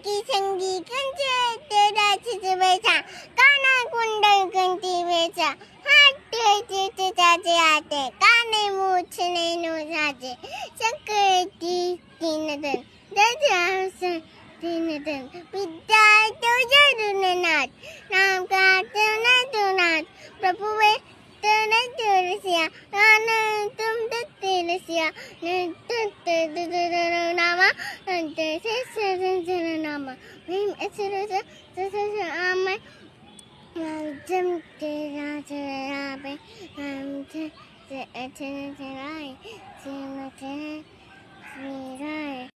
की संगी कंचे राची बेचा काना कुंडल कंती बेचा हाथ चाचे आते काने मूछने नो साजे सकती तीन दिन दजासे तीन दिन विद्या तो जरूर नाथ नाम का तो नाथ प्रभु वे तने तुलसिया नाना तुम तुलसिया नामा अंते से नामा भीम ऐसे आमे जम तेरा चेहरा पे हम थे ऐसे राय